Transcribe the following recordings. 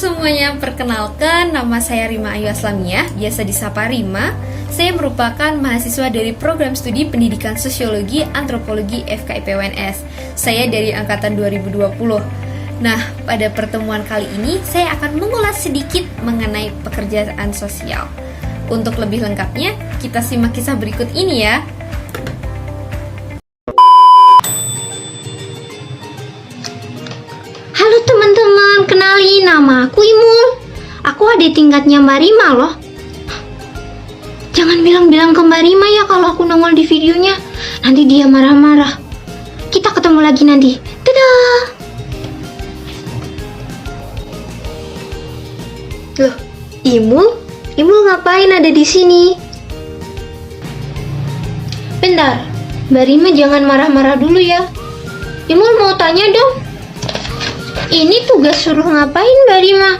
semuanya, perkenalkan nama saya Rima Ayu Aslamiyah, biasa disapa Rima. Saya merupakan mahasiswa dari program studi Pendidikan Sosiologi Antropologi FKIP UNS. Saya dari angkatan 2020. Nah, pada pertemuan kali ini saya akan mengulas sedikit mengenai pekerjaan sosial. Untuk lebih lengkapnya, kita simak kisah berikut ini ya. Halo teman-teman, kenalin nama aku Imul. Aku adik tingkatnya Mbak Rima loh. Jangan bilang-bilang ke Mbak Rima ya kalau aku nongol di videonya. Nanti dia marah-marah. Kita ketemu lagi nanti. Dadah. Loh, Imul? Imul ngapain ada di sini? Bentar, Mbak Rima jangan marah-marah dulu ya. Imul mau tanya dong. Ini tugas suruh ngapain Mbak Rima?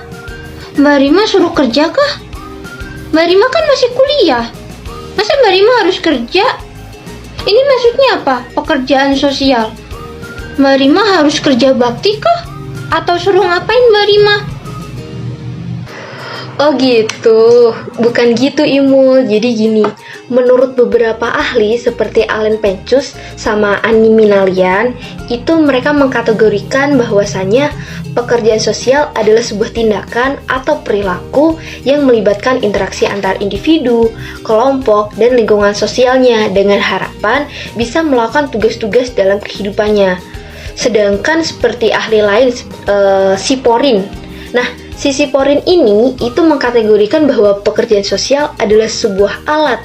Mbak Rima suruh kerja kah? Mbak Rima kan masih kuliah. Masa Mbak Rima harus kerja? Ini maksudnya apa? Pekerjaan sosial. Mbak Rima harus kerja bakti kah? Atau suruh ngapain Mbak Rima? Oh gitu, bukan gitu Imul. Jadi gini, menurut beberapa ahli seperti Allen Pencus sama Annie Minalian, itu mereka mengkategorikan bahwasannya pekerjaan sosial adalah sebuah tindakan atau perilaku yang melibatkan interaksi antar individu, kelompok, dan lingkungan sosialnya dengan harapan bisa melakukan tugas-tugas dalam kehidupannya. Sedangkan seperti ahli lain, Siporin. Nah, si Siporin ini itu mengkategorikan bahwa pekerjaan sosial adalah sebuah alat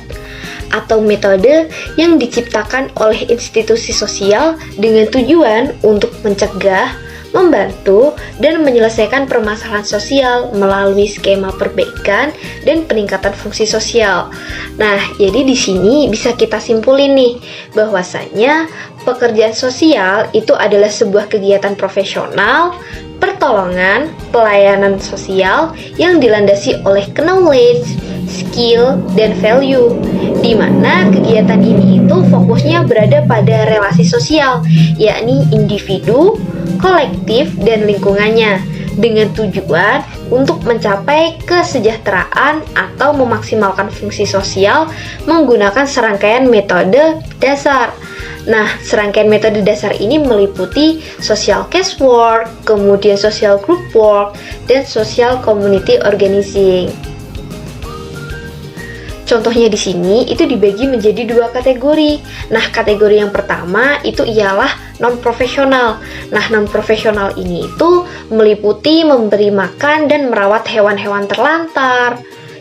atau metode yang diciptakan oleh institusi sosial dengan tujuan untuk mencegah, membantu, dan menyelesaikan permasalahan sosial melalui skema perbaikan dan peningkatan fungsi sosial. Nah, jadi di sini bisa kita simpulin nih bahwasanya pekerjaan sosial itu adalah sebuah kegiatan profesional, pertolongan, pelayanan sosial yang dilandasi oleh knowledge, skill, dan value, di mana kegiatan ini itu fokusnya berada pada relasi sosial, yakni individu, kolektif, dan lingkungannya, dengan tujuan untuk mencapai kesejahteraan atau memaksimalkan fungsi sosial menggunakan serangkaian metode dasar. Nah, serangkaian metode dasar ini meliputi social case work, kemudian social group work, dan social community organizing. Contohnya di sini itu dibagi menjadi dua kategori. Nah, kategori yang pertama itu ialah non-profesional. Nah, non-profesional ini itu meliputi memberi makan dan merawat hewan-hewan terlantar.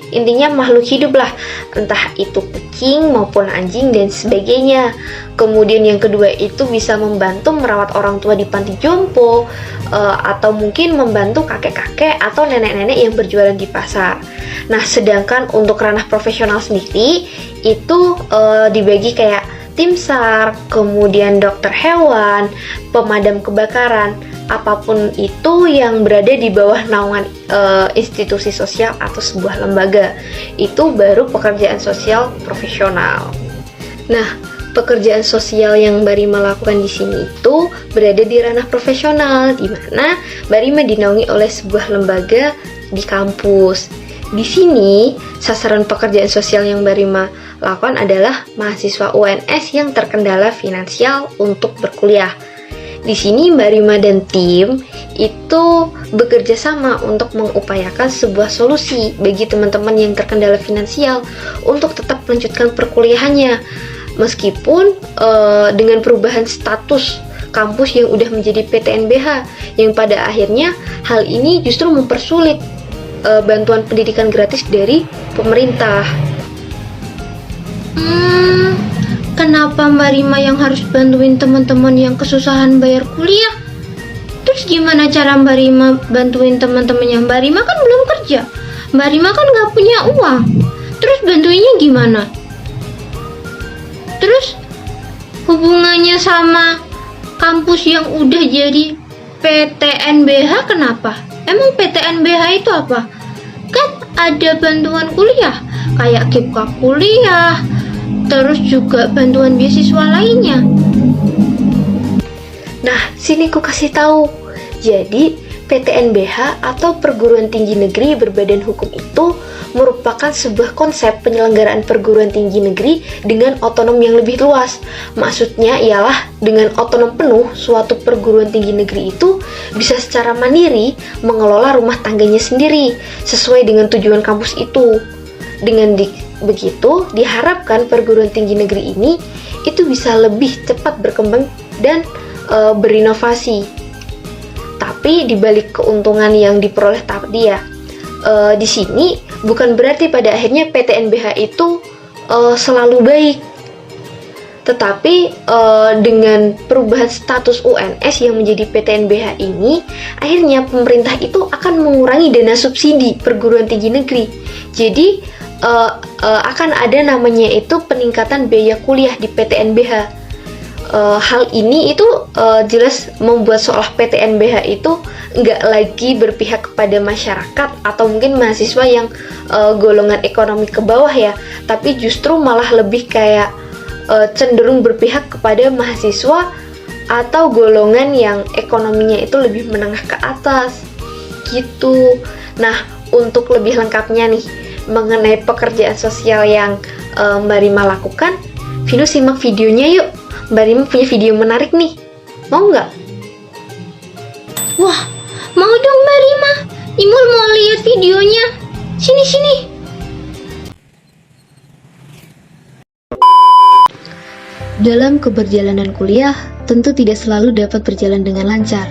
Intinya makhluk hidup lah, entah itu kucing maupun anjing dan sebagainya. Kemudian yang kedua itu bisa membantu merawat orang tua di panti jompo, atau mungkin membantu kakek-kakek atau nenek-nenek yang berjualan di pasar. Nah, sedangkan untuk ranah profesional sendiri itu dibagi kayak tim SAR, kemudian dokter hewan, pemadam kebakaran, apapun itu yang berada di bawah naungan institusi sosial atau sebuah lembaga. Itu baru pekerjaan sosial profesional. Nah, pekerjaan sosial yang Mbak Rima lakukan di sini itu berada di ranah profesional, di mana Mbak Rima dinaungi oleh sebuah lembaga di kampus. Di sini, sasaran pekerjaan sosial yang Mbak Rima lakukan adalah mahasiswa UNS yang terkendala finansial untuk berkuliah. Di sini Mbak Rima dan tim itu bekerja sama untuk mengupayakan sebuah solusi bagi teman-teman yang terkendala finansial untuk tetap melanjutkan perkuliahannya. Meskipun dengan perubahan status kampus yang udah menjadi PTNBH, yang pada akhirnya hal ini justru mempersulit bantuan pendidikan gratis dari pemerintah. Kenapa Mbak Rima yang harus bantuin teman-teman yang kesusahan bayar kuliah? Terus gimana cara Mbak Rima bantuin teman-temannya? Mbak Rima kan belum kerja. Mbak Rima kan nggak punya uang. Terus bantuinnya gimana? Terus hubungannya sama kampus yang udah jadi PTNBH kenapa? Emang PTNBH itu apa? Kan ada bantuan kuliah, kayak KIPKA kuliah, terus juga bantuan beasiswa lainnya. Nah, sini ku kasih tahu. Jadi, PTNBH atau perguruan tinggi negeri berbadan hukum itu merupakan sebuah konsep penyelenggaraan perguruan tinggi negeri dengan otonom yang lebih luas. Maksudnya ialah dengan otonom penuh, suatu perguruan tinggi negeri itu bisa secara mandiri mengelola rumah tangganya sendiri sesuai dengan tujuan kampus itu. Dengan begitu, diharapkan perguruan tinggi negeri ini itu bisa lebih cepat berkembang dan berinovasi. Tapi dibalik keuntungan yang diperoleh tadi ya, di sini bukan berarti pada akhirnya PTNBH itu selalu baik. Tetapi dengan perubahan status UNS yang menjadi PTNBH ini, akhirnya pemerintah itu akan mengurangi dana subsidi perguruan tinggi negeri. Jadi akan ada namanya itu peningkatan biaya kuliah di PTNBH. Hal ini itu jelas membuat seolah PTNBH itu nggak lagi berpihak kepada masyarakat atau mungkin mahasiswa yang golongan ekonomi ke bawah ya, tapi justru malah lebih kayak cenderung berpihak kepada mahasiswa atau golongan yang ekonominya itu lebih menengah ke atas gitu. Nah, untuk lebih lengkapnya nih mengenai pekerjaan sosial yang Mbak Rima lakukan, Vino simak videonya yuk. Mbak Rima punya video menarik nih, mau nggak? Wah, mau dong Mbak Rima. Imul mau lihat videonya. Sini. Dalam keberjalanan kuliah, tentu tidak selalu dapat berjalan dengan lancar.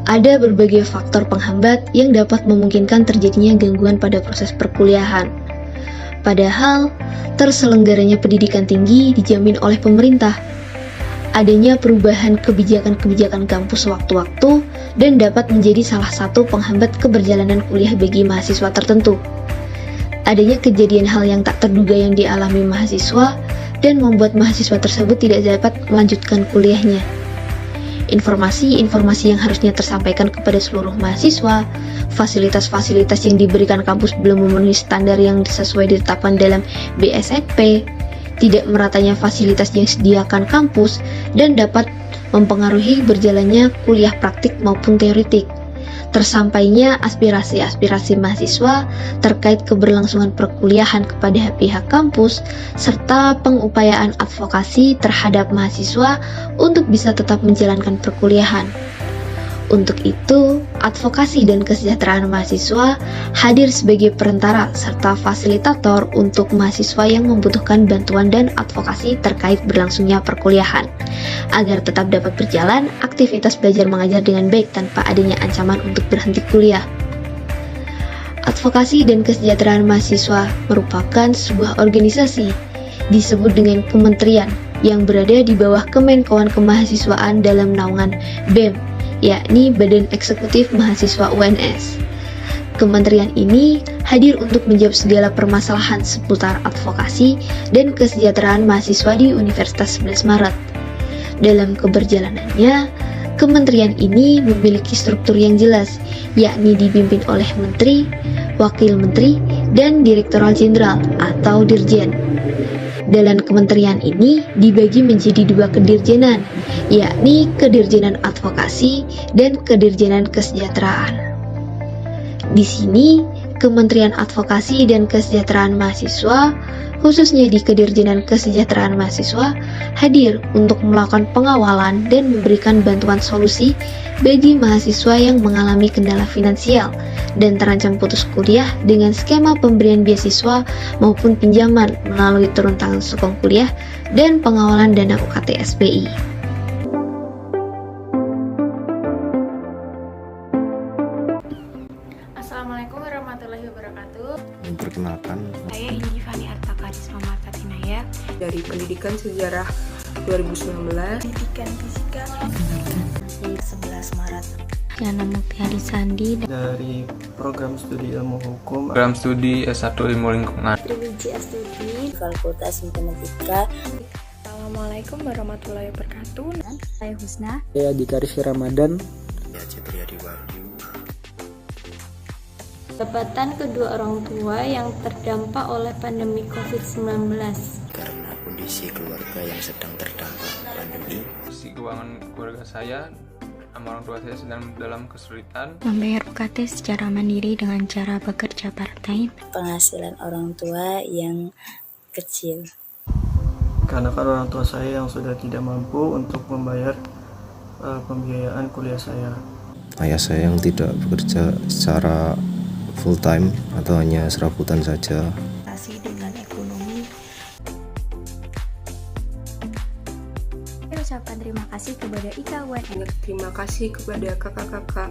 Ada berbagai faktor penghambat yang dapat memungkinkan terjadinya gangguan pada proses perkuliahan. Padahal, terselenggaranya pendidikan tinggi dijamin oleh pemerintah. Adanya perubahan kebijakan-kebijakan kampus sewaktu-waktu dan dapat menjadi salah satu penghambat keberjalanan kuliah bagi mahasiswa tertentu. Adanya kejadian hal yang tak terduga yang dialami mahasiswa dan membuat mahasiswa tersebut tidak dapat melanjutkan kuliahnya. Informasi-informasi yang harusnya tersampaikan kepada seluruh mahasiswa, fasilitas-fasilitas yang diberikan kampus belum memenuhi standar yang sesuai ditetapkan dalam BSNP, tidak meratanya fasilitas yang disediakan kampus, dan dapat mempengaruhi berjalannya kuliah praktik maupun teoretik. Tersampainya aspirasi-aspirasi mahasiswa terkait keberlangsungan perkuliahan kepada pihak kampus, serta pengupayaan advokasi terhadap mahasiswa untuk bisa tetap menjalankan perkuliahan. Untuk itu, advokasi dan kesejahteraan mahasiswa hadir sebagai perantara serta fasilitator untuk mahasiswa yang membutuhkan bantuan dan advokasi terkait berlangsungnya perkuliahan, agar tetap dapat berjalan aktivitas belajar mengajar dengan baik tanpa adanya ancaman untuk berhenti kuliah. Advokasi dan kesejahteraan mahasiswa merupakan sebuah organisasi disebut dengan kementerian yang berada di bawah Kemenkoan Kemahasiswaan dalam naungan BEM, yakni Badan Eksekutif Mahasiswa UNS. Kementerian ini hadir untuk menjawab segala permasalahan seputar advokasi dan kesejahteraan mahasiswa di Universitas 11 Maret. Dalam keberjalanannya, kementerian ini memiliki struktur yang jelas, yakni dipimpin oleh menteri, wakil menteri, dan direktoral jenderal atau dirjen. Dalam kementerian ini dibagi menjadi dua kedirjenan, yakni Kedirjenan Advokasi dan Kedirjenan Kesejahteraan. Di sini, Kementerian Advokasi dan Kesejahteraan Mahasiswa, khususnya di Kedirjenan Kesejahteraan Mahasiswa, hadir untuk melakukan pengawalan dan memberikan bantuan solusi bagi mahasiswa yang mengalami kendala finansial dan terancam putus kuliah dengan skema pemberian beasiswa maupun pinjaman melalui turun tangan sukong kuliah dan pengawalan dana UKT SBI. Assalamualaikum warahmatullahi wabarakatuh. Perkenalkan, Saya Indi Fani Artakarisma Martatinaya dari Pendidikan Sejarah 2019. Pendidikan Fisika 11 Maret. Yana Mukti Sandi dari program studi ilmu hukum, program studi S1 Ilmu Lingkungan. Triwiji Astuti, Fakultas Matematika. Assalamualaikum warahmatullahi wabarakatuh. Saya Husna. Saya Dikaris Ramadan. ya Cipriadi Wahyu. Pendapatan kedua orang tua yang terdampak oleh pandemi COVID-19. Karena kondisi keluarga yang sedang terdampak pandemi, Kondisi keuangan keluarga saya sama orang tua saya sedang dalam kesulitan. Membayar UKT secara mandiri dengan cara bekerja part-time. Penghasilan orang tua yang kecil. Karena kan orang tua saya yang sudah tidak mampu untuk membayar pembiayaan kuliah saya. Ayah saya yang tidak bekerja secara full time atau hanya serabutan saja. Dengan ekonomi. Saya ucapkan terima kasih kepada IKA UNS. Terima kasih kepada kakak-kakak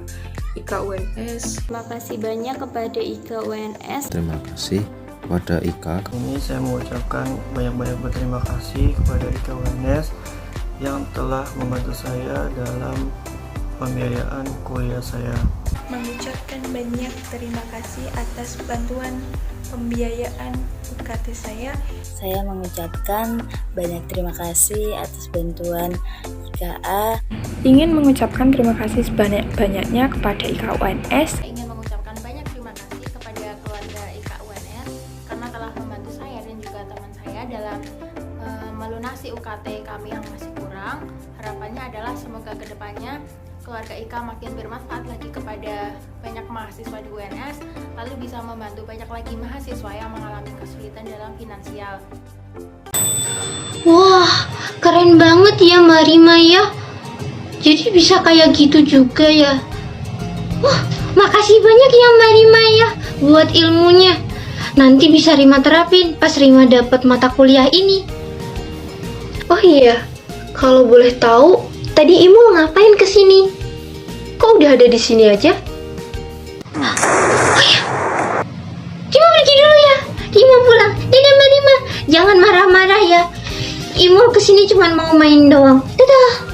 IKA UNS. Terima kasih banyak kepada IKA UNS. Terima kasih kepada IKA. Ini saya mengucapkan banyak-banyak berterima kasih kepada IKA UNS yang telah membantu saya dalam pembiayaan kuliah saya. Mengucapkan banyak terima kasih atas bantuan pembiayaan UKT saya. Saya mengucapkan banyak terima kasih atas bantuan IKA. Ingin mengucapkan terima kasih sebanyak-banyaknya kepada IKA UNS. Saya ingin mengucapkan banyak terima kasih kepada keluarga IKA UNS karena telah membantu saya dan juga teman saya dalam melunasi UKT kami yang masih kurang. Harapannya adalah semoga kedepannya keluarga IKA makin bermanfaat lagi kepada banyak mahasiswa di UNS, lalu bisa membantu banyak lagi mahasiswa yang mengalami kesulitan dalam finansial. Wah, keren banget ya Marima ya. Jadi bisa kayak gitu juga ya. Wah, makasih banyak ya Marima ya buat ilmunya. Nanti bisa Rima terapin pas Rima dapat mata kuliah ini. Oh iya, kalau boleh tahu, tadi Imul ngapain kesini? Kok udah ada di sini aja? Oh iya, Rima pergi dulu ya. Rima pulang. Dadah Mbak Rima, jangan marah-marah ya. Imul kesini cuma mau main doang. Dadah.